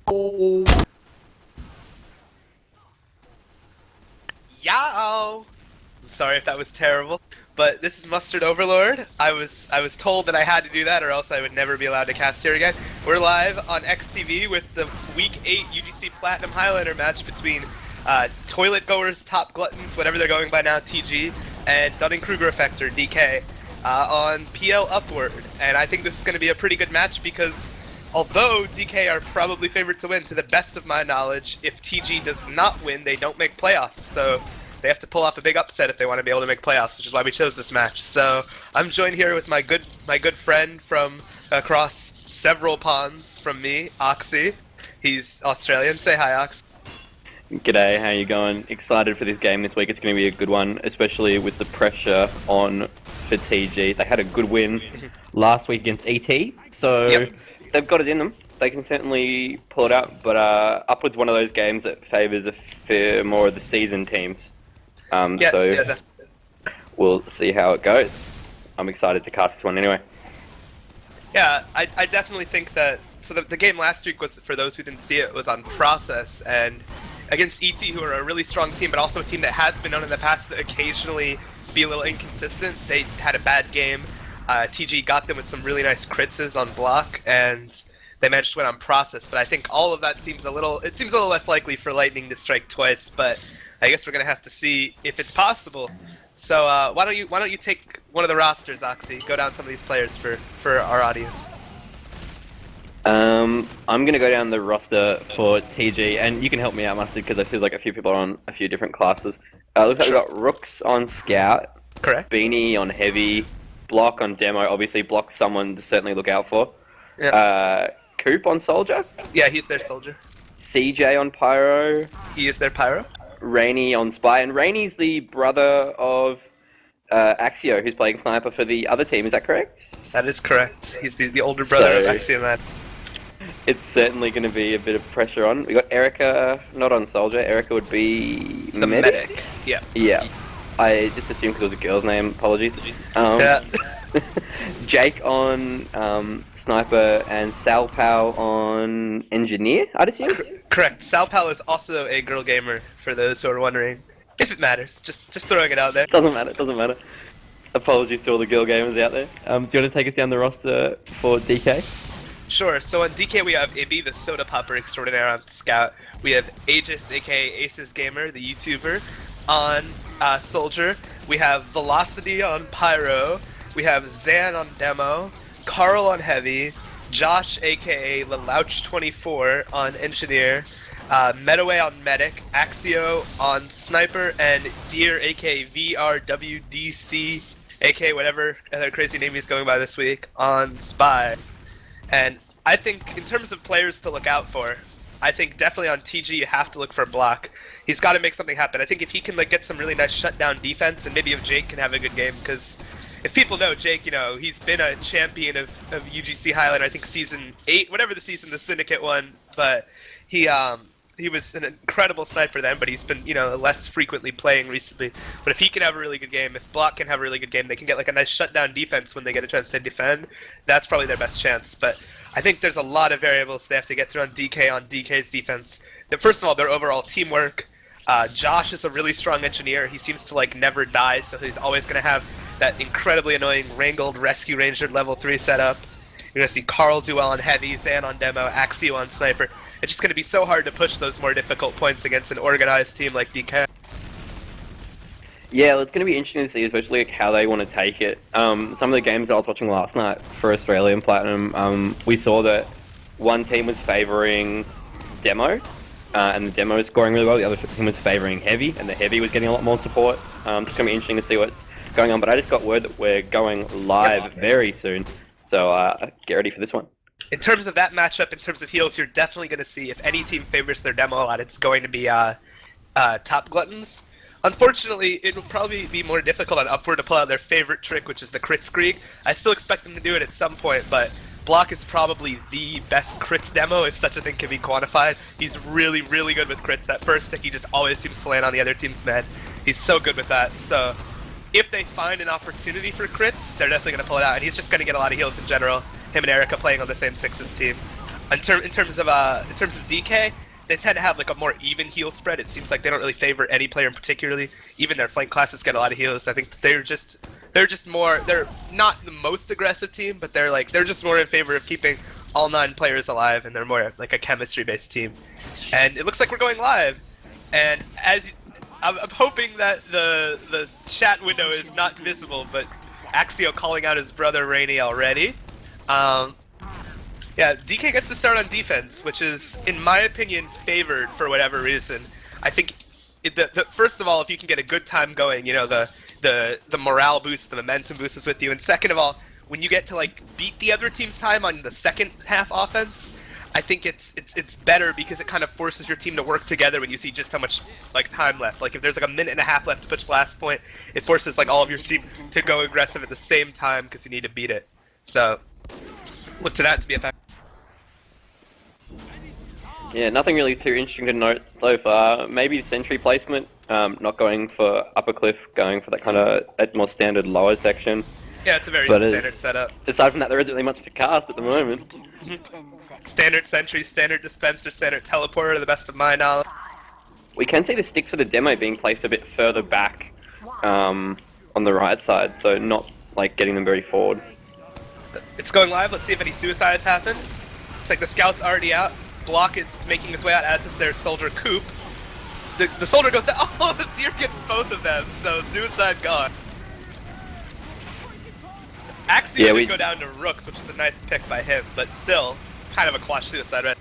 Yow! I'm sorry if that was terrible, but this is MustardOverlord. I was told that I had to do that or else I would never be allowed to cast here again. We're live on eXtv with the Week 8 UGC Platinum Highlander match between Toilet Goers, Top Gluttons, whatever they're going by now, TG, and Dunning-Kruger Effector, DK, on PL Upward. And I think this is going to be a pretty good match because although DK are probably favored to win, to the best of my knowledge, if TG does not win, they don't make playoffs. So they have to pull off a big upset if they want to be able to make playoffs, which is why we chose this match. So I'm joined here with my good friend from across several ponds from me, Oxy. He's Australian. Say hi, Ox. G'day, how you going? Excited for this game this week. It's going to be a good one, especially with the pressure on for TG. They had a good win last week against ET, so they've got it in them. They can certainly pull it out, but Upward's one of those games that favours a fair more of the seasoned teams. We'll see how it goes. I'm excited to cast this one anyway. Yeah, I definitely think that. So the game last week was, for those who didn't see it, was on Process, and against ET, who are a really strong team, but also a team that has been known in the past to occasionally be a little inconsistent. They had a bad game. TG got them with some really nice crits on block, and they managed to win on Process. But I think all of that seems a little less likely for Lightning to strike twice. But I guess we're gonna have to see if it's possible. So why don't you take one of the rosters, Oxy? Go down some of these players for our audience. I'm going to go down the roster for TG, and you can help me out, Mustard, because I feel like a few people are on a few different classes. Looks like we've got Rooks on Scout, correct? Beanie on Heavy, Block on Demo, obviously Block's someone to certainly look out for. Yep. Coop on Soldier? Yeah, he's their Soldier. CJ on Pyro. He is their Pyro. Rainy on Spy, and Rainy's the brother of Axio, who's playing Sniper for the other team, is that correct? That is correct. He's the older brother of Axio, man. It's certainly going to be a bit of pressure on. We got Erica, not on Soldier. Erica would be the medic. Yeah. Yeah. I just assumed because it was a girl's name. Apologies. Yeah. Jake on Sniper and Sal Pal on Engineer, I'd assume? Correct. Sal Pal is also a girl gamer, for those who are wondering. If it matters. Just throwing it out there. Doesn't matter. Apologies to all the girl gamers out there. Do you want to take us down the roster for DK? Sure. So on DK we have Ibby, the soda popper extraordinaire on Scout. We have Aegis, aka Aces Gamer, the YouTuber, on Soldier. We have Velocity on Pyro. We have Zan on Demo. Carl on Heavy. Josh, aka Lelouch24 on Engineer. Metaway on Medic. Axio on Sniper. And Deer, aka VRWDC, aka whatever other crazy name he's going by this week, on Spy. And I think, in terms of players to look out for, I think definitely on TG you have to look for Block. He's got to make something happen. I think if he can get some really nice shutdown defense, and maybe if Jake can have a good game, because if people know Jake, he's been a champion of UGC Highlander, I think Season 8, whatever the season the Syndicate won, but he was an incredible sniper then, but he's been, less frequently playing recently. But if he can have a really good game, if Block can have a really good game, they can get a nice shutdown defense when they get a chance to defend. That's probably their best chance. But I think there's a lot of variables they have to get through on DK's defense. First of all, their overall teamwork. Josh is a really strong engineer. He seems to never die, so he's always going to have that incredibly annoying Wrangled Rescue Ranger level 3 setup. You're going to see Carl do well on Heavy, Zan on Demo, Axio on Sniper. It's just going to be so hard to push those more difficult points against an organized team like DK. Yeah, well, it's going to be interesting to see, especially how they want to take it. Some of the games that I was watching last night for Australian Platinum, we saw that one team was favouring Demo, and the Demo was scoring really well. The other team was favouring Heavy, and the Heavy was getting a lot more support. It's going to be interesting to see what's going on, but I just got word that we're going live very soon, so get ready for this one. In terms of that matchup, in terms of heals, you're definitely going to see, if any team favors their Demo a lot, it's going to be Top Gluttons. Unfortunately, it will probably be more difficult on Upward to pull out their favorite trick, which is the crit screak. I still expect them to do it at some point, but Block is probably the best crits Demo, if such a thing can be quantified. He's really, really good with crits. That first stick, he just always seems to land on the other team's med. He's so good with that. So if they find an opportunity for crits, they're definitely going to pull it out, and he's just going to get a lot of heals in general. Him and Erica playing on the same Sixes team. In terms of DK, they tend to have like a more even heal spread. It seems like they don't really favor any player in particularly. Even their flank classes get a lot of heals. I think they're just more. They're not the most aggressive team, but they're just more in favor of keeping all 9 players alive, and they're more like a chemistry-based team. And it looks like we're going live. And as I'm hoping that the chat window is not visible, but Axio calling out his brother Rainy already. Yeah, DK gets to start on defense, which is, in my opinion, favored for whatever reason. I think, first of all, if you can get a good time going, you know, the morale boost, the momentum boost is with you. And second of all, when you get to like beat the other team's time on the second half offense, I think it's better because it kind of forces your team to work together when you see just how much like time left. Like if there's like a minute and a half left to push last point, it forces like all of your team to go aggressive at the same time because you need to beat it. So look to that to be effective. Yeah, nothing really too interesting to note so far. Maybe sentry placement, not going for upper cliff, going for that kind of more standard lower section. Yeah, it's a very standard setup. Aside from that, there isn't really much to cast at the moment. Standard sentry, standard dispenser, standard teleporter, to the best of my knowledge. We can see the sticks for the demo being placed a bit further back on the right side, so not like getting them very forward. It's going live. Let's see if any suicides happen. It's like the scout's already out. Block is making his way out, as is their soldier Coop. The soldier goes down. Oh, the deer gets both of them, so suicide gone. Axie did go down to Rooks, which is a nice pick by him, but still, kind of a quash suicide, right?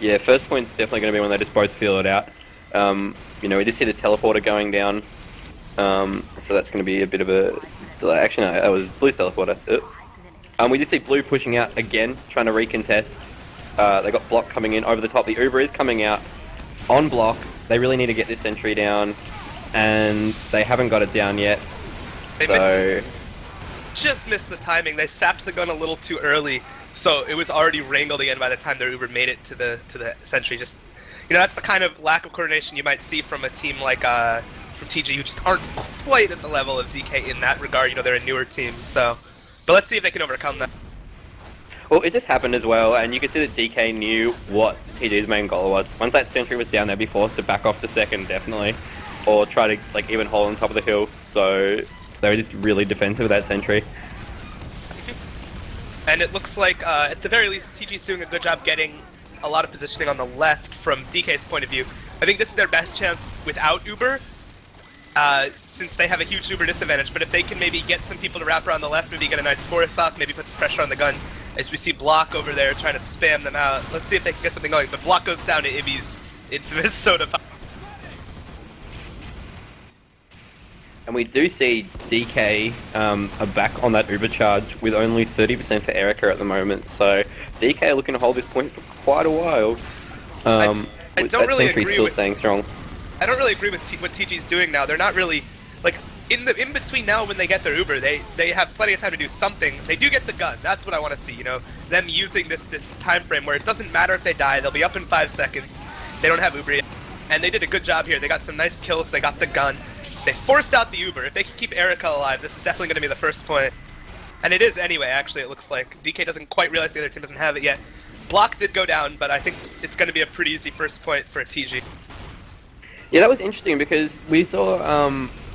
Yeah, first point's definitely going to be when they just both feel it out. You know, we just see the teleporter going down, so that's going to be a bit of a delay. Actually, no, that was Blue's teleporter. We just see Blue pushing out again, trying to recontest. They got Block coming in over the top. The Uber is coming out on Block. They really need to get this sentry down, and they haven't got it down yet. They just missed the timing. They sapped the gun a little too early, so it was already wrangled again by the time their Uber made it to the sentry. Just, you know, that's the kind of lack of coordination you might see from a team like from TG, who just aren't quite at the level of DK in that regard. You know, they're a newer team, so. But let's see if they can overcome that. Well, it just happened as well, and you could see that DK knew what TG's main goal was. Once that sentry was down, they'd be forced to back off to second, definitely, or try to like even hold on top of the hill. So they were just really defensive with that sentry. And it looks like, at the very least, TG's doing a good job getting a lot of positioning on the left from DK's point of view. I think this is their best chance without Uber, since they have a huge Uber disadvantage. But if they can maybe get some people to wrap around the left, maybe get a nice force off, maybe put some pressure on the gun, as we see Block over there trying to spam them out. Let's see if they can get something going. But Block goes down to Ibby's infamous soda pop. And we do see DK are back on that Uber charge with only 30% for Erica at the moment. So DK are looking to hold this point for quite a while. I don't really agree still with staying strong. I don't really agree with what TG's doing now. They're not really like in between now when they get their Uber. They have plenty of time to do something. They do get the gun. That's what I want to see. You know, them using this time frame where it doesn't matter if they die. They'll be up in 5 seconds. They don't have Uber yet, and they did a good job here. They got some nice kills. They got the gun. They forced out the Uber. If they can keep Erica alive, this is definitely going to be the first point. And it is anyway, actually, it looks like. DK doesn't quite realize the other team doesn't have it yet. Block did go down, but I think it's going to be a pretty easy first point for a TG. Yeah, that was interesting because we saw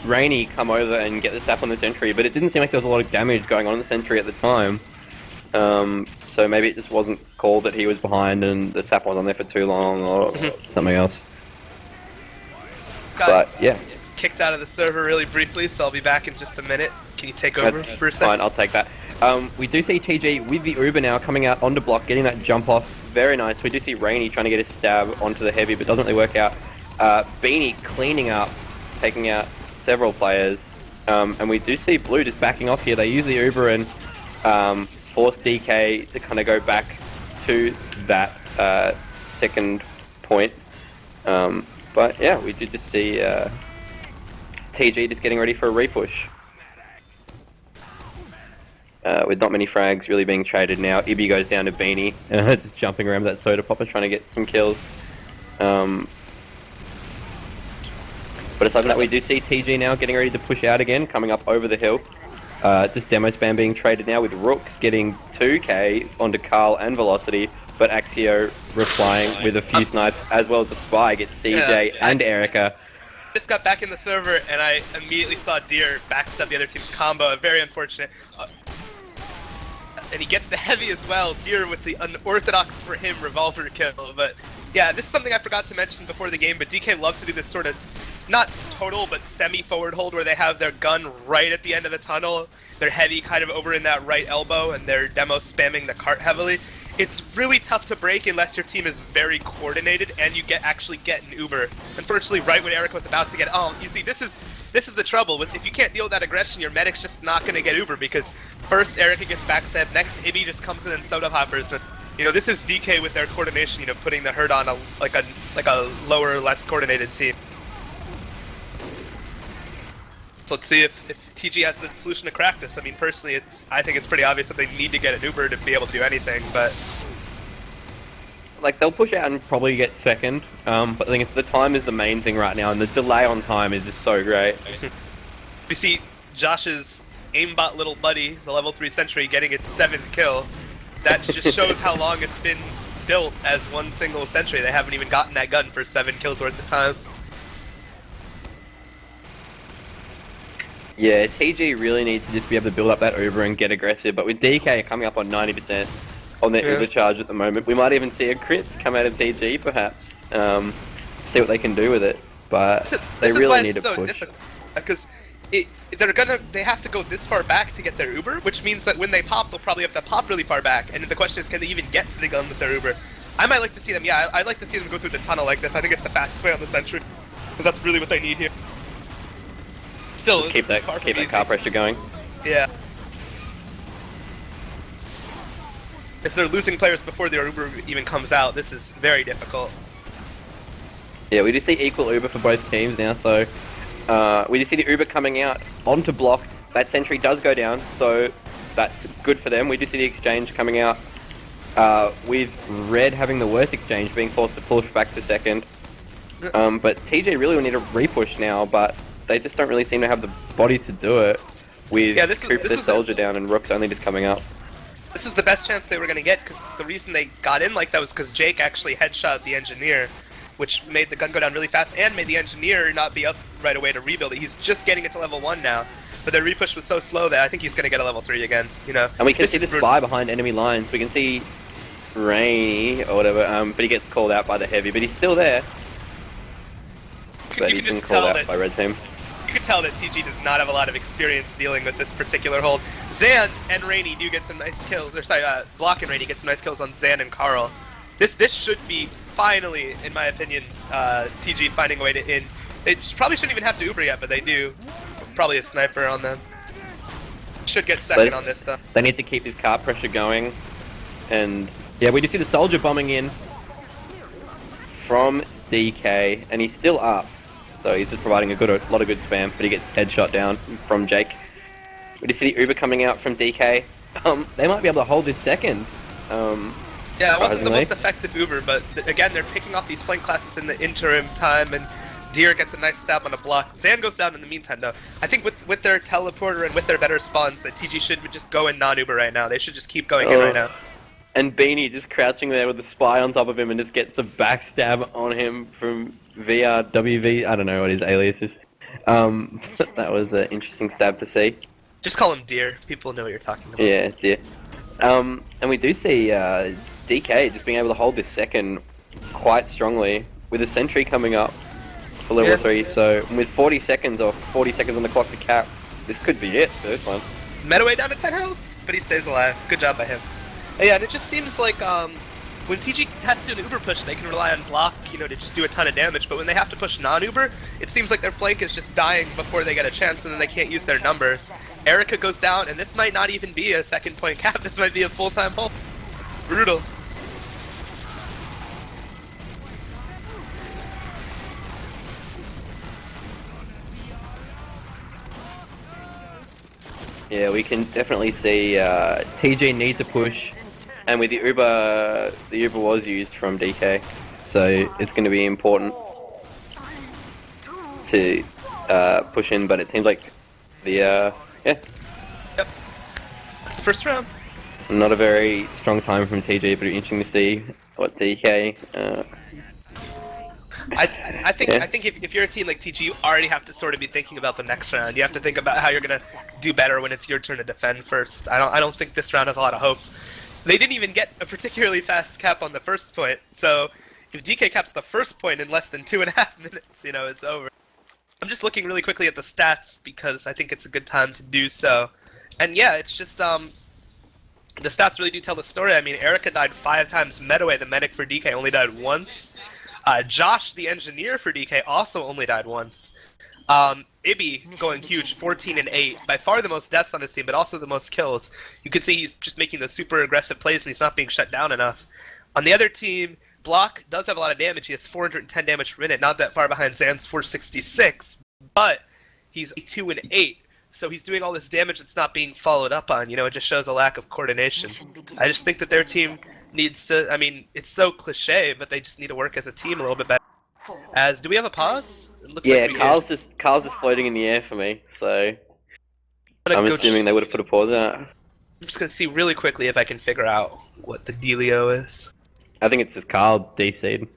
Rainy come over and get the sap on the sentry, but it didn't seem like there was a lot of damage going on in the sentry at the time. So maybe it just wasn't called that he was behind and the sap was on there for too long or something else. But yeah. Kicked out of the server really briefly, so I'll be back in just a minute. Can you take over for a second? Fine, I'll take that. We do see TG with the Uber now coming out onto Block, getting that jump off. Very nice. We do see Rainy trying to get a stab onto the heavy, but doesn't really work out. Beanie cleaning up, taking out several players. And we do see Blue just backing off here. They use the Uber and force DK to kind of go back to that second point. But yeah, we did just see TG just getting ready for a repush. With not many frags really being traded now. Ibby goes down to Beanie, just jumping around with that soda popper trying to get some kills. But aside from that, we do see TG now getting ready to push out again, coming up over the hill. Just demo spam being traded now with Rooks getting 2k onto Carl and Velocity, but Axio replying with a few snipes, as well as a spy gets CJ and Erica. Just got back in the server and I immediately saw Deer backstab the other team's combo. Very unfortunate. And he gets the heavy as well. Deer with the unorthodox for him revolver kill. But yeah, this is something I forgot to mention before the game, but DK loves to do this sort of, not total, but semi-forward hold where they have their gun right at the end of the tunnel, their heavy kind of over in that right elbow, and their demo spamming the cart heavily. It's really tough to break unless your team is very coordinated and you actually get an Uber. Unfortunately, right when Eric was about to get, you see, this is the trouble with if you can't deal with that aggression, your medic's just not going to get Uber because first Erica gets backstab, next Ibby just comes in and soda hoppers. And, you know, this is DK with their coordination, you know, putting the hurt on like a lower, less coordinated team. So let's see if TG has the solution to crack this. I mean, personally, I think it's pretty obvious that they need to get an Uber to be able to do anything, but... Like, they'll push out and probably get second, but the thing is, the time is the main thing right now, and the delay on time is just so great. You see Josh's aimbot little buddy, the level 3 Sentry, getting its 7th kill. That just shows how long it's been built as one single Sentry. They haven't even gotten that gun for 7 kills worth of time. Yeah, TG really needs to just be able to build up that Uber and get aggressive, but with DK coming up on 90% on their Uber charge at the moment, we might even see a crits come out of TG, perhaps, see what they can do with it, but they really need to push. Difficult, because they have to go this far back to get their Uber, which means that when they pop, they'll probably have to pop really far back, and the question is, can they even get to the gun with their Uber? I might like to see them, I'd like to see them go through the tunnel like this. I think it's the fastest way on the Sentry, because that's really what they need here. Still, just keep that car pressure going. Yeah. If they're losing players before their Uber even comes out, this is very difficult. Yeah, we do see equal Uber for both teams now, so we do see the Uber coming out onto block. That Sentry does go down, so that's good for them. We do see the exchange coming out with Red having the worst exchange, being forced to push back to second. But TJ really will need a repush now, but they just don't really seem to have the bodies to do it with Coop the Soldier down and Rook's only just coming up. This was the best chance they were going to get, because the reason they got in like that was because Jake actually headshot the Engineer, which made the gun go down really fast and made the Engineer not be up right away to rebuild it. He's just getting it to level 1 now, but their repush was so slow that I think he's going to get a level 3 again, you know. And we can see the spy behind enemy lines. We can see Rainy or whatever, but he gets called out by the Heavy, but he's still there. But he's been called out by Red Team. You can tell that TG does not have a lot of experience dealing with this particular hold. Zan and Rainy do get some nice kills, or sorry, Block and Rainy get some nice kills on Zan and Carl. This should be, finally, in my opinion, TG finding a way to in. They probably shouldn't even have to Uber yet, but they do. Probably a sniper on them. Should get second on this, though. They need to keep this car pressure going. And, yeah, we do see the Soldier bombing in from DK, and he's still up. So he's just providing a lot of good spam, but he gets headshot down from Jake. We just see the Uber coming out from DK. They might be able to hold this second. Yeah, it wasn't the most effective Uber, but again, they're picking off these flank classes in the interim time, and Deer gets a nice stab on a block. Zan goes down in the meantime, though. I think with their teleporter and with their better spawns, that TG should just go in non-Uber right now. They should just keep going in right now. And Beanie just crouching there with the spy on top of him and just gets the backstab on him from VRWV. I don't know what his alias is. That was an interesting stab to see. Just call him Deer. People know what you're talking about. Yeah, Deer. And we do see DK just being able to hold this second quite strongly with a Sentry coming up for level 3. So with 40 seconds or 40 seconds on the clock to cap, this could be it for this one. Metaway down to 10 health, but he stays alive. Good job by him. Yeah, and it just seems like when TG has to do an Uber push, they can rely on block, you know, to just do a ton of damage, but when they have to push non-Uber, it seems like their flank is just dying before they get a chance, and then they can't use their numbers. Erica goes down, and this might not even be a second point cap, this might be a full-time hold. Brutal. Yeah, we can definitely see TG needs a push. And with the Uber was used from DK, so it's going to be important to push in. But it seems like the Yeah, first round. Not a very strong time from TG, but it'll be interesting to see what DK. I think if you're a team like TG, you already have to sort of be thinking about the next round. You have to think about how you're gonna do better when it's your turn to defend first. I don't think this round has a lot of hope. They didn't even get a particularly fast cap on the first point, so if DK caps the first point in less than 2.5 minutes, you know, it's over. I'm just looking really quickly at the stats because I think it's a good time to do so. And yeah, it's just the stats really do tell the story. I mean, Erica died 5 times. Medaway, the medic for DK, only died once. Josh, the engineer for DK, also only died once. Ibby going huge, 14 and 8. By far the most deaths on his team, but also the most kills. You can see he's just making those super aggressive plays and he's not being shut down enough. On the other team, Block does have a lot of damage. He has 410 damage per minute, not that far behind Zan's 466. But he's 2 and 8. So he's doing all this damage that's not being followed up on. You know, it just shows a lack of coordination. I just think that their team needs to, I mean, it's so cliche, but they just need to work as a team a little bit better. Do we have a pause? It looks Yeah, like Carl's just floating in the air for me, so I'm assuming they would have put a pause out. I'm just gonna see really quickly if I can figure out what the dealio is. I think it's just Carl DC'd.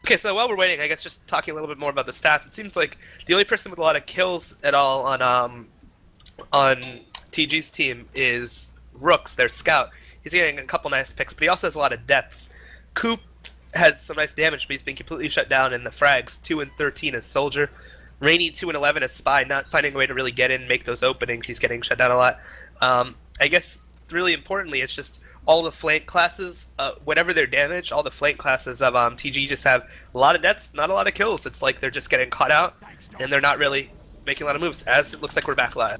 Okay, so while we're waiting, I guess just talking a little bit more about the stats. It seems like the only person with a lot of kills at all on TG's team is Rooks, their scout. He's getting a couple nice picks, but he also has a lot of deaths. Coop has some nice damage, but he's been completely shut down in the frags. 2 and 13 as Soldier. Rainy 2 and 11 as Spy, not finding a way to really get in, make those openings. He's getting shut down a lot. I guess really importantly, it's just all the flank classes, whatever their damage, all the flank classes of TG just have a lot of deaths, not a lot of kills. It's like they're just getting caught out, and they're not really making a lot of moves, as it looks like we're back live.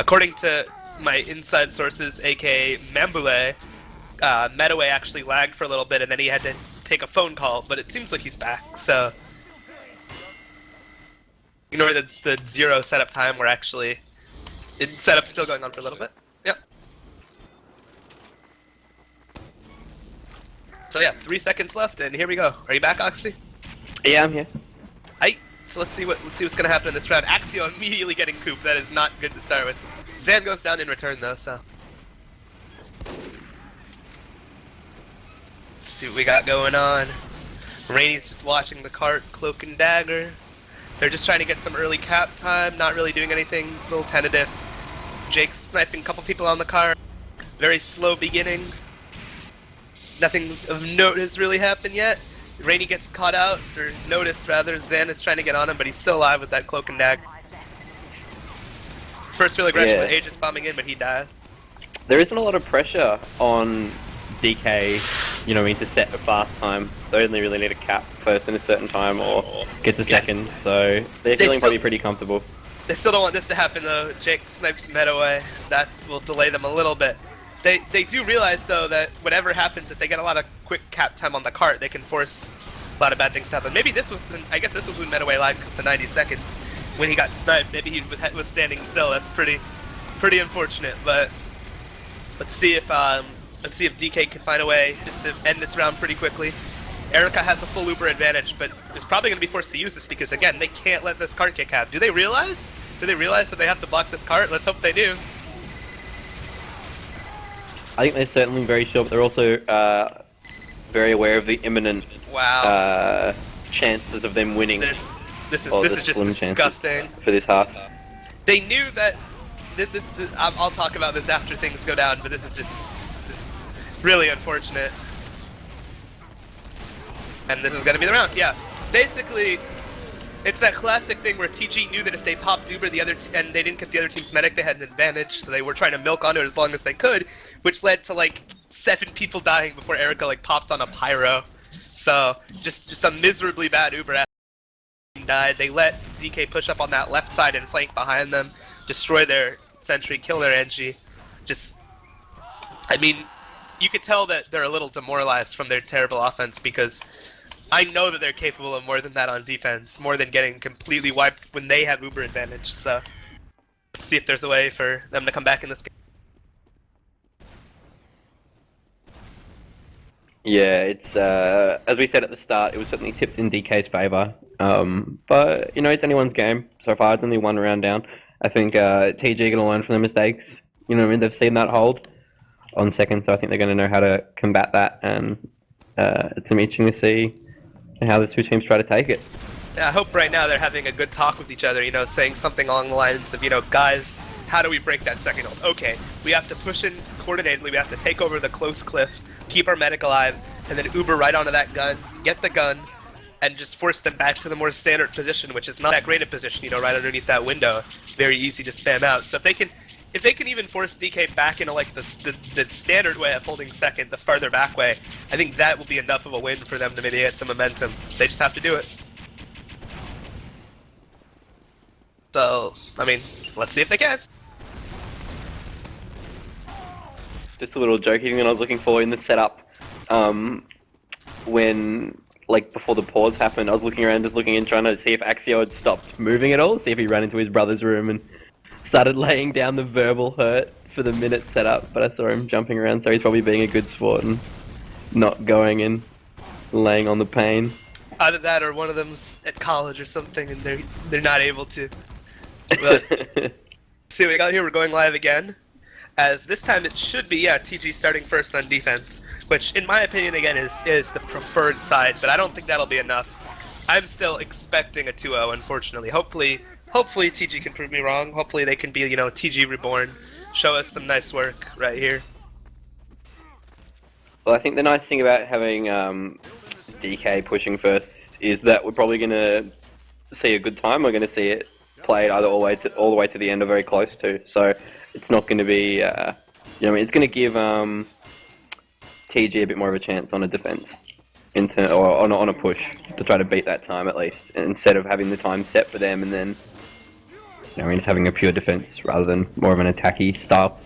According to my inside sources, aka Mambule, Medaway actually lagged for a little bit and then he had to take a phone call, but it seems like he's back, so ignore the 0 setup time. We're actually setup's still going on for a little bit. Yep. So yeah, 3 seconds left and here we go. Are you back, Oxy? Yeah, I'm here. So let's see what's gonna happen in this round. Axio immediately getting cooped. That is not good to start with. Zan goes down in return though, so let's see what we got going on. Rainy's just watching the cart, Cloak and Dagger. They're just trying to get some early cap time, not really doing anything, a little tentative. Jake's sniping a couple people on the cart. Very slow beginning. Nothing of note has really happened yet. Rainy gets caught out, or noticed rather. Zan is trying to get on him, but he's still alive with that Cloak and Dagger. First real aggression with Aegis bombing in, but he dies. There isn't a lot of pressure on DK, you know, to set a fast time. They only really need a cap first in a certain time or get to second, so they're feeling probably pretty comfortable. They still don't want this to happen though. Jake snipes Medaway. That will delay them a little bit. They do realize though that whatever happens, if they get a lot of quick cap time on the cart, they can force a lot of bad things to happen. Maybe this was, I guess this was when Medaway lagged because the 90 seconds when he got sniped. Maybe he was standing still. That's pretty unfortunate. But let's see if DK can find a way just to end this round pretty quickly. Erica has a full Uber advantage, but is probably going to be forced to use this because again they can't let this cart get capped. Do they realize? Do they realize that they have to block this cart? Let's hope they do. I think they're certainly very sure, but they're also very aware of the imminent chances of them winning. This is just disgusting for this half. They knew that I'll talk about this after things go down, but this is just really unfortunate. And this is going to be the round. Yeah, basically, it's that classic thing where TG knew that if they popped Uber and they didn't get the other team's medic, they had an advantage, so they were trying to milk onto it as long as they could, which led to like 7 people dying before Erica like popped on a pyro. So just a miserably bad Uber after died. They let DK push up on that left side and flank behind them, destroy their sentry, kill their Engie. I mean, you could tell that they're a little demoralized from their terrible offense because I know that they're capable of more than that on defense, more than getting completely wiped when they have Uber advantage. So let's see if there's a way for them to come back in this game. Yeah, it's as we said at the start, it was certainly tipped in DK's favor. But you know, it's anyone's game. So far, it's only one round down. I think TG going to learn from their mistakes. You know, they've seen that hold on second, so I think they're going to know how to combat that. And it's interesting to see how the two teams try to take it. Yeah, I hope right now they're having a good talk with each other, you know, saying something along the lines of, you know, guys, how do we break that second hold? Okay, we have to push in coordinatedly, we have to take over the close cliff, keep our medic alive, and then Uber right onto that gun, get the gun, and just force them back to the more standard position, which is not that great a position, you know, right underneath that window. Very easy to spam out. So if they can even force DK back into like the standard way of holding second, the farther back way, I think that will be enough of a win for them to maybe get some momentum. They just have to do it. So, I mean, let's see if they can. Just a little joking that I was looking for in the setup. When, like, before the pause happened, I was looking around, just looking in, trying to see if Axio had stopped moving at all, see if he ran into his brother's room and started laying down the verbal hurt for the minute setup. But I saw him jumping around, so he's probably being a good sport and not going and laying on the pain. Either that or one of them's at college or something and they're not able to. But, see what we got here, we're going live again. As this time it should be, TG starting first on defense, which in my opinion again is the preferred side, but I don't think that'll be enough. I'm still expecting a 2-0, unfortunately. Hopefully TG can prove me wrong. Hopefully they can be, you know, TG reborn, show us some nice work right here. Well, I think the nice thing about having DK pushing first is that we're probably going to see a good time. We're going to see it played either all the way to the end or very close to. So it's not going to be, you know, I mean, it's going to give TG a bit more of a chance on a defense, or on a push to try to beat that time at least, instead of having the time set for them and then, you know, I mean, just having a pure defense rather than more of an attacky style.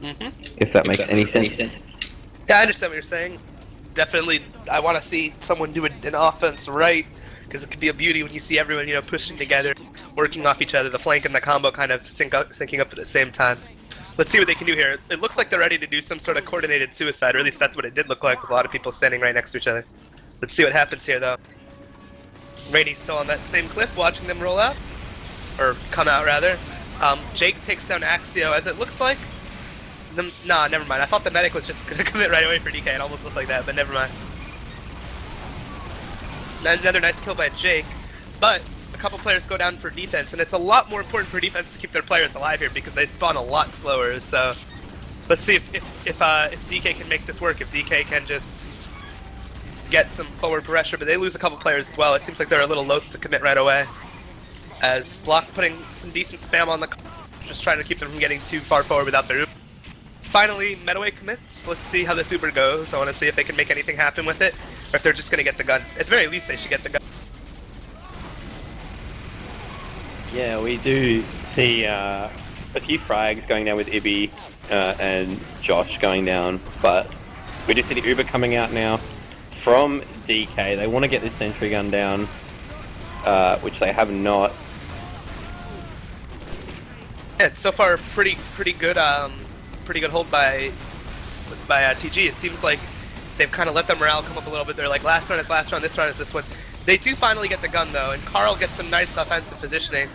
If that makes any sense. Yeah, I understand what you're saying. Definitely, I want to see someone do an offense right, because it could be a beauty when you see everyone, you know, pushing together, working off each other, the flank and the combo kind of syncing up at the same time. Let's see what they can do here. It looks like they're ready to do some sort of coordinated suicide, or at least that's what it did look like with a lot of people standing right next to each other. Let's see what happens here, though. Rainy's still on that same cliff, watching them roll out, or come out, rather. Jake takes down Axio, as it looks like. Nah, never mind. I thought the medic was just going to commit right away for DK. It almost looked like that, but never mind. Another nice kill by Jake, but a couple players go down for defense, and it's a lot more important for defense to keep their players alive here because they spawn a lot slower. So let's see if DK can make this work. If DK can just get some forward pressure, but they lose a couple players as well. It seems like they're a little loath to commit right away. As Block putting some decent spam on the, just trying to keep them from getting too far forward without their Uber. Finally, Metaway commits. Let's see how this Uber goes. I want to see if they can make anything happen with it, or if they're just going to get the gun. At the very least, they should get the gun. Yeah, we do see a few frags going down with Ibby and Josh going down, but we do see the Uber coming out now from DK. They want to get this sentry gun down, which they have not. Yeah, it's so far pretty good. Pretty good hold by TG. It seems like they've kind of let their morale come up a little bit. They're like, last round is last round, this round is this one. They do finally get the gun though, and Carl gets some nice offensive positioning.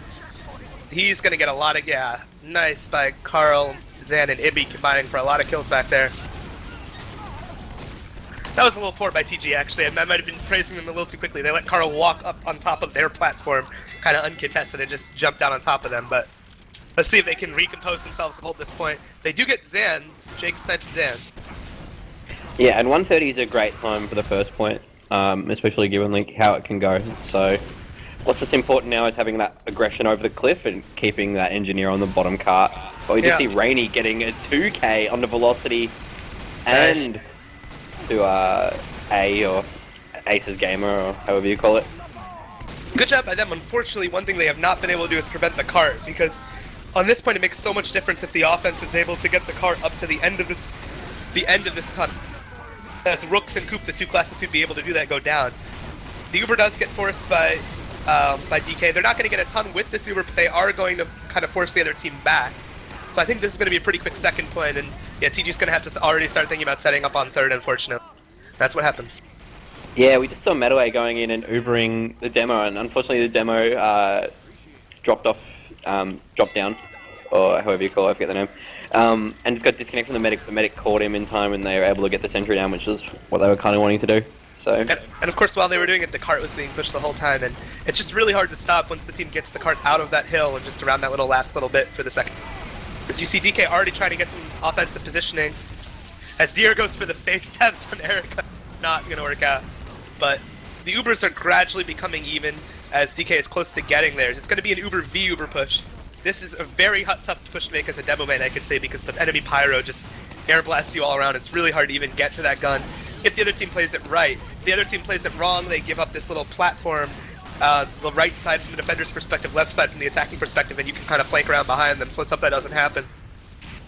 He's gonna get a lot of, yeah, nice by Carl, Zan, and Ibby combining for a lot of kills back there. That was a little poor by TG actually. I might have been praising them a little too quickly. They let Carl walk up on top of their platform, kind of uncontested, and just jump down on top of them, but let's see if they can recompose themselves and hold this point. They do get Zan. Jake snipes Zan. Yeah, and 130 is a great time for the first point, especially given like how it can go. So what's just important now is having that aggression over the cliff and keeping that engineer on the bottom cart. But we do see Rainy getting a 2k on the velocity and to A or Ace's Gamer or however you call it. Good job by them. Unfortunately, one thing they have not been able to do is prevent the cart, because on this point it makes so much difference if the offense is able to get the cart up to the end of this tunnel. As Rooks and Coop, the two classes who'd be able to do that, go down. The Uber does get forced by DK. They're not going to get a ton with this Uber, but they are going to kind of force the other team back. So I think this is going to be a pretty quick second point, and yeah, TG's going to have to already start thinking about setting up on third, unfortunately. That's what happens. Yeah, we just saw Medaway going in and Ubering the demo, and unfortunately the demo dropped down, or however you call it, I forget the name, and just got disconnected from the medic. The medic caught him in time, and they were able to get the sentry down, which was what they were kind of wanting to do. So. And of course, while they were doing it, the cart was being pushed the whole time, and it's just really hard to stop once the team gets the cart out of that hill and just around that last little bit for the second. As you see DK already trying to get some offensive positioning, as Deer goes for the face stabs on Erica, not gonna work out. But the Ubers are gradually becoming even as DK is close to getting there. It's gonna be an Uber v Uber push. This is a very tough push to make as a demo man, I could say, because the enemy pyro just air blasts you all around. It's really hard to even get to that gun if the other team plays it right. If the other team plays it wrong, they give up this little platform, the right side from the defender's perspective, left side from the attacking perspective, and you can kind of flank around behind them, so let's hope that doesn't happen.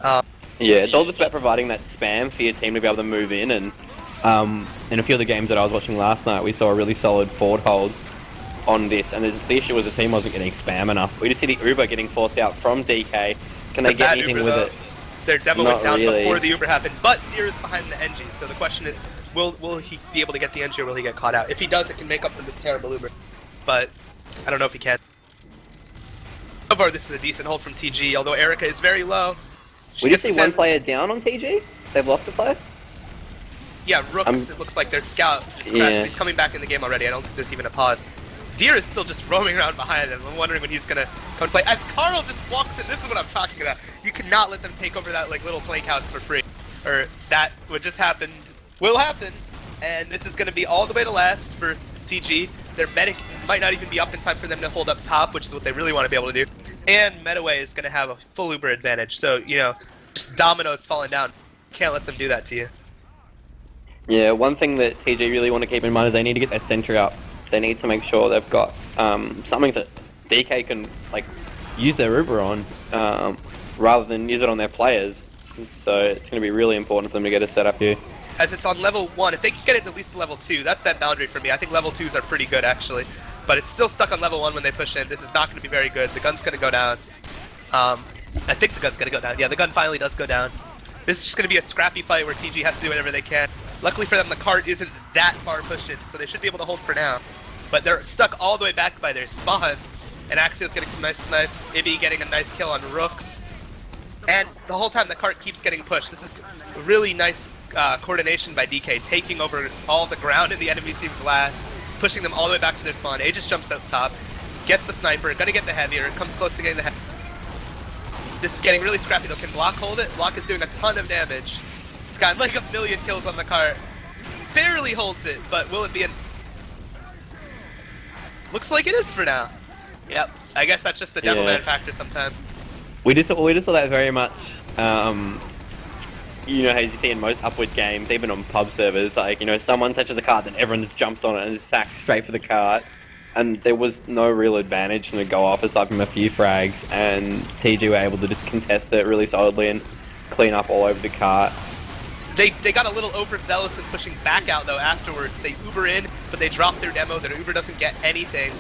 Yeah, it's all just about providing that spam for your team to be able to move in, and in a few of the games that I was watching last night, we saw a really solid forward hold on this, and the issue was the team wasn't getting spam enough. We just see the Uber getting forced out from DK. Can they get anything Uber, with though. it? Their demo Not went down really. before the Uber happened, but Deer is behind the NG, so the question is, will he be able to get the NG or will he get caught out? If he does, it can make up for this terrible Uber, but I don't know if he can. So far, this is a decent hold from TG, although Erica is very low. We just see one player down on TG? They've lost a player? Yeah, Rooks, it looks like their scout just crashed, but he's coming back in the game already. I don't think there's even a pause. Deer is still just roaming around behind him. I'm wondering when he's gonna come and play. As Carl just walks in, this is what I'm talking about. You cannot let them take over that little flank house for free. Or that what just happened will happen. And this is gonna be all the way to last for TG. Their medic might not even be up in time for them to hold up top, which is what they really want to be able to do. And Medaway is gonna have a full Uber advantage. So, just dominoes falling down. Can't let them do that to you. Yeah, one thing that TG really want to keep in mind is they need to get that sentry up. They need to make sure they've got something that DK can use their Uber on, rather than use it on their players. So it's going to be really important for them to get it set up here. As it's on level 1, if they can get it at least to level 2, that's that boundary for me. I think level 2s are pretty good, actually. But it's still stuck on level 1 when they push in. This is not going to be very good. The gun's going to go down. I think the gun's going to go down. Yeah, the gun finally does go down. This is just going to be a scrappy fight where TG has to do whatever they can. Luckily for them, the cart isn't that far pushed in, so they should be able to hold for now. But they're stuck all the way back by their spawn. And Axio's getting some nice snipes. Ibby getting a nice kill on Rooks. And the whole time the cart keeps getting pushed. This is really nice coordination by DK, taking over all the ground in the enemy team's last, pushing them all the way back to their spawn. Aegis jumps up top, gets the sniper, gonna get the heavier, comes close to getting the heavy. This is getting really scrappy though. Can Block hold it? Block is doing a ton of damage. It's got like 1 million kills on the cart. Barely holds it, but will it be an... Looks like it is for now. Yep, I guess that's just the demo man factor sometimes. We just saw that very much, as you see in most Upward games, even on pub servers, someone touches a cart, then everyone just jumps on it and just sacks straight for the cart. And there was no real advantage from the go off aside from a few frags, and TG were able to just contest it really solidly and clean up all over the cart. They got a little overzealous in pushing back out though afterwards. They Uber in, but they drop their demo. Their Uber doesn't get anything.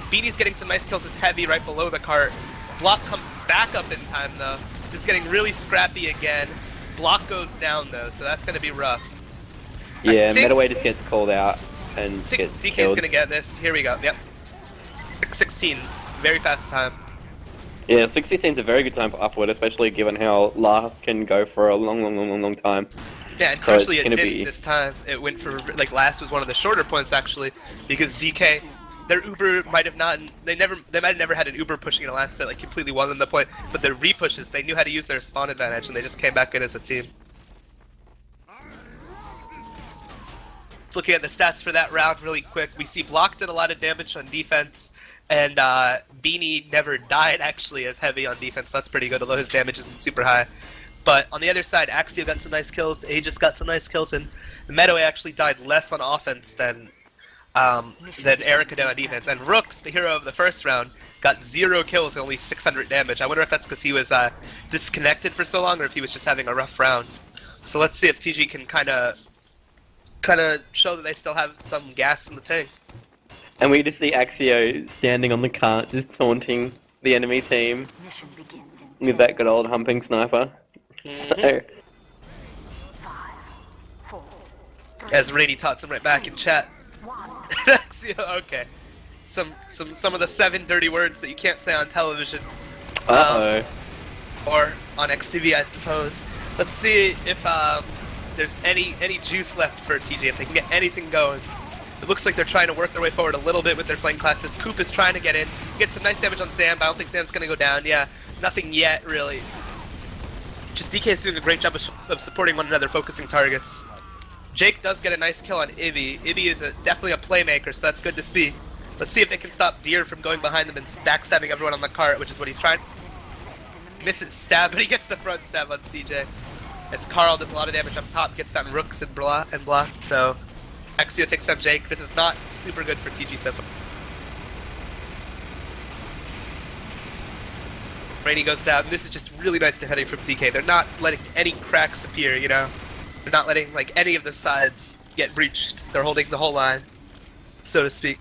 Beanie's getting some nice kills as heavy right below the cart. Block comes back up in time though. It's getting really scrappy again. Block goes down though, so that's gonna be rough. Yeah, Medaway just gets called out and gets DK's killed. gonna get this. Here we go. Yep. 16. Very fast time. Yeah, 6:16 is a very good time for Upward, especially given how last can go for a long time. Yeah, and So especially it's it gonna didn't be- this time. It went for, last was one of the shorter points actually, because DK, their Uber might have not, they might have never had an Uber pushing in a last that completely won them the point, but their repushes, they knew how to use their spawn advantage and they just came back in as a team. Looking at the stats for that round really quick, we see Block did a lot of damage on defense, and Beanie never died actually as heavy on defense. That's pretty good, although his damage isn't super high. But on the other side, Axio got some nice kills, Aegis got some nice kills, and Medaway actually died less on offense than Erica did on defense. And Rooks, the hero of the first round, got 0 kills and only 600 damage. I wonder if that's because he was disconnected for so long, or if he was just having a rough round. So let's see if TG can kind of show that they still have some gas in the tank. And we just see Axio standing on the cart, just taunting the enemy team with that good old humping sniper. So, As Rainy tots him right back in chat. Okay. Some of the 7 dirty words that you can't say on television. Uh-oh. Or on eXtv, I suppose. Let's see if there's any juice left for TG, if they can get anything going. It looks like they're trying to work their way forward a little bit with their flank classes. Coop is trying to get in, get some nice damage on Sam, but I don't think Sam's going to go down. Yeah, nothing yet, really. Just DK is doing a great job of supporting one another, focusing targets. Jake does get a nice kill on Ibby. Ibby is definitely a playmaker, so that's good to see. Let's see if they can stop Deer from going behind them and backstabbing everyone on the cart, which is what he's trying. Misses stab, but he gets the front stab on CJ. As Carl does a lot of damage up top, gets down Rooks and block, so Axio takes down Jake. This is not super good for TG so far. Rainy goes down. This is just really nice defending from DK. They're not letting any cracks appear, you know? They're not letting, like, any of the sides get breached. They're holding the whole line, so to speak.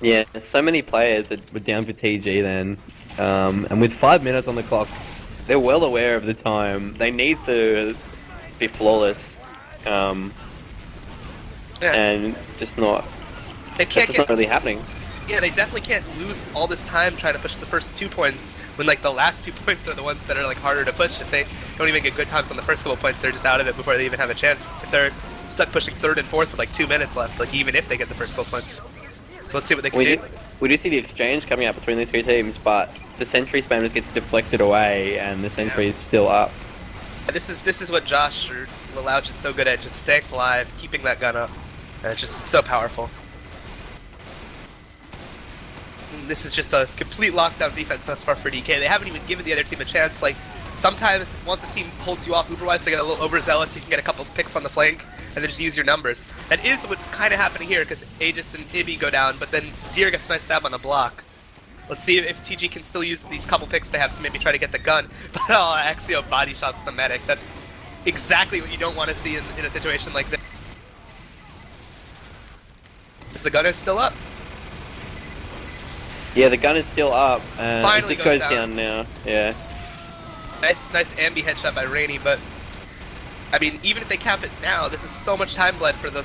Yeah, so many players that were down for TG then. And with 5 minutes on the clock, they're well aware of the time. They need to be flawless. And just not... It's just not really happening. Yeah, they definitely can't lose all this time trying to push the first 2 points when, like, the last 2 points are the ones that are, like, harder to push. If they don't even get good times on the first couple points, they're just out of it before they even have a chance. If they're stuck pushing 3rd and 4th with, like, 2 minutes left, like, even if they get the first couple points. So let's see what they can do. We do see the exchange coming up between the 2 teams, but the sentry spam just gets deflected away, and the sentry is still up. This is what Josh or Louch is so good at, just staying alive, keeping that gun up. It's just so powerful. This is just a complete lockdown defense thus far for DK. They haven't even given the other team a chance. Like, sometimes once a team holds you off uber-wise, they get a little overzealous, you can get a couple picks on the flank, and then just use your numbers. That is what's kind of happening here, because Aegis and Ibby go down, but then Deer gets a nice stab on a block. Let's see if TG can still use these couple picks they have to maybe try to get the gun. But oh, Axio body shots the medic. That's exactly what you don't want to see in a situation like this. The gun is still up. Yeah, the gun is still up. Finally it just goes down now. Yeah. Nice ambi headshot by Rainy, but I mean, even if they cap it now, this is so much time bled for the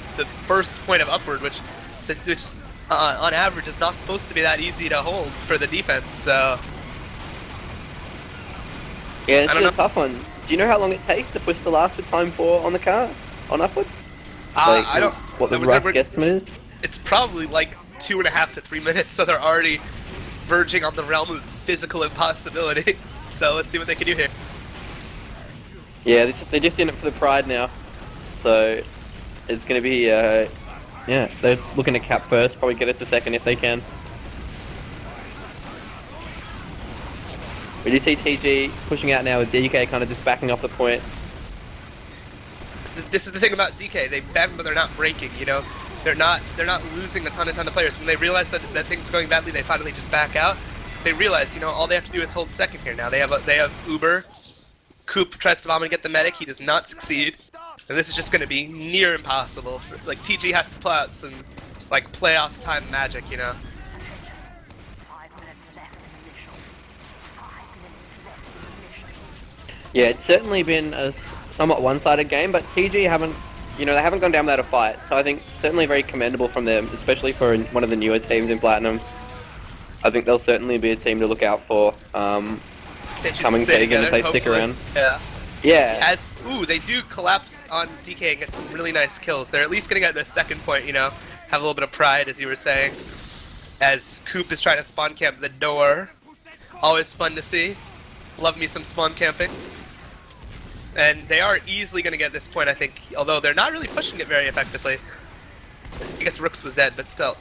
first point of upward, which is, on average is not supposed to be that easy to hold for the defense. So yeah, it's a tough one. Do you know how long it takes to push the last with time 4 on the car on upward? Like, I don't. What the rough guesstimate is? It's probably like 2.5 to 3 minutes, so they're already verging on the realm of physical impossibility. So let's see what they can do here. Yeah, they're just in it for the pride now. So it's going to be, yeah, they're looking to cap first, probably get it to second if they can. We do see TG pushing out now with DK kind of just backing off the point. This is the thing about DK. They bend, but they're not breaking, you know? They're not losing a ton of players. When they realize that things are going badly, they finally just back out. They realize, you know, all they have to do is hold second here now. They have Uber. Coop tries to bomb and get the medic. He does not succeed. And this is just going to be near impossible. Like, TG has to pull out some, like, playoff time magic, you know? Yeah, it's certainly been a somewhat one-sided game, but TG haven't, you know, they haven't gone down without a fight. So I think certainly very commendable from them, especially for one of the newer teams in Platinum. I think they'll certainly be a team to look out for coming season if they stick around. Yeah. Yeah. They do collapse on DK and get some really nice kills. They're at least going to get the second point, you know, have a little bit of pride, as you were saying. As Coop is trying to spawn camp the door. Always fun to see. Love me some spawn camping. And they are easily going to get this point, I think, although they're not really pushing it very effectively. I guess Rooks was dead, but still.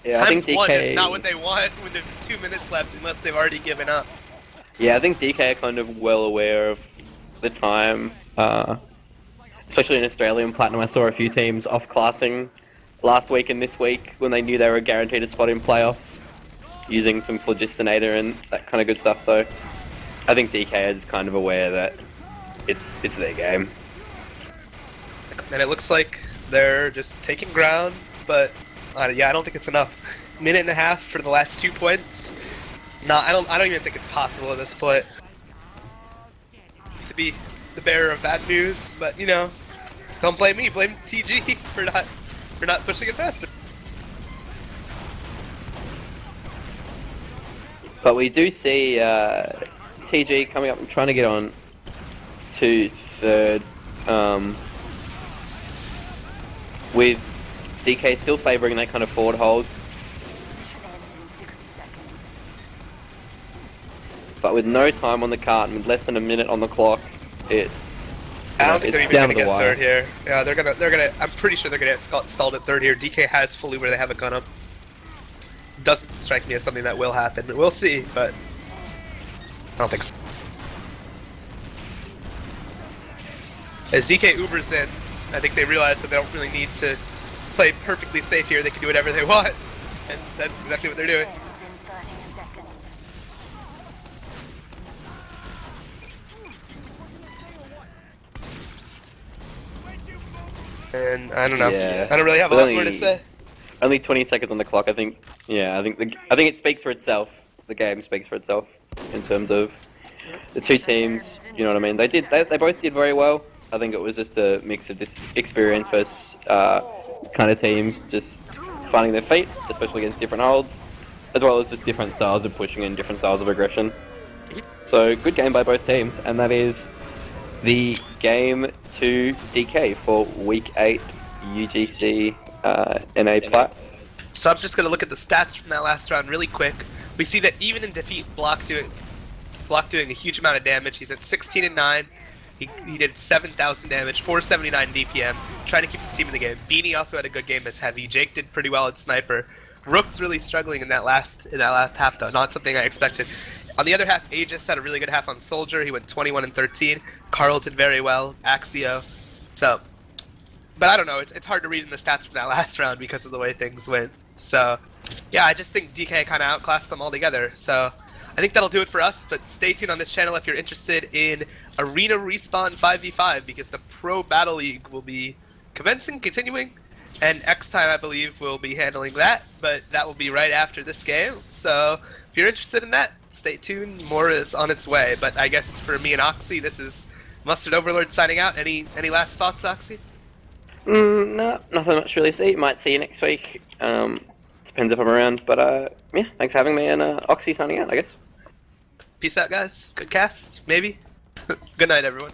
Yeah, I think DK... 1 is not what they want when there's 2 minutes left, unless they've already given up. Yeah, I think DK are kind of well aware of the time, especially in Australian Platinum. I saw a few teams off-classing last week and this week when they knew they were guaranteed a spot in playoffs, using some Phlogistinator and that kind of good stuff. So I think DK is kind of aware that it's their game. And it looks like they're just taking ground, but yeah, I don't think it's enough. Minute and a half for the last 2 points. No, I don't even think it's possible at this point to be the bearer of bad news. But you know, don't blame me. Blame TG for not pushing it faster. But we do see TG coming up and trying to get on to third, with DK still favouring that kind of forward hold. But with no time on the cart and with less than a minute on the clock, it's I don't think they're even down gonna to the get wire. third here. Yeah, they're gonna. I'm pretty sure they're gonna get stalled at third here. DK has fully where they have a gun up. Doesn't strike me as something that will happen. We'll see, but I don't think so. As DK Ubers in, I think they realize that they don't really need to play perfectly safe here. They can do whatever they want, and that's exactly what they're doing. And I don't know. Yeah. I don't really have a But lot more to say. Only 20 seconds on the clock. I think. Yeah, I think it speaks for itself. The game speaks for itself in terms of the two teams. You know what I mean? They both did very well. I think it was just a mix of this experience versus kind of teams just finding their feet, especially against different holds, as well as just different styles of pushing and different styles of aggression. So good game by both teams, and that is the game to DK for Week 8 UGC NA Plat. So I'm just going to look at the stats from that last round really quick. We see that even in defeat, Block doing a huge amount of damage. He's at 16 and 9. He did 7,000 damage, 479 DPM, trying to keep his team in the game. Beanie also had a good game as Heavy. Jake did pretty well at Sniper. Rook's really struggling in that last half though, not something I expected. On the other half, Aegis had a really good half on Soldier. He went 21 and 13. Carl did very well. Axio. So, but I don't know. It's hard to read in the stats from that last round because of the way things went. So, yeah, I just think DK kind of outclassed them all together. So, I think that'll do it for us. But stay tuned on this channel if you're interested in Arena Respawn 5v5 because the Pro Battle League will be continuing. And eXtine, I believe, will be handling that, but that will be right after this game. So, if you're interested in that, stay tuned. More is on its way. But I guess for me and Oxy, this is MustardOverlord signing out. Any last thoughts, Oxy? No, nothing much really to see. Might see you next week. Depends if I'm around. But yeah, thanks for having me, and Oxy signing out, I guess. Peace out, guys. Good cast, maybe. Good night, everyone.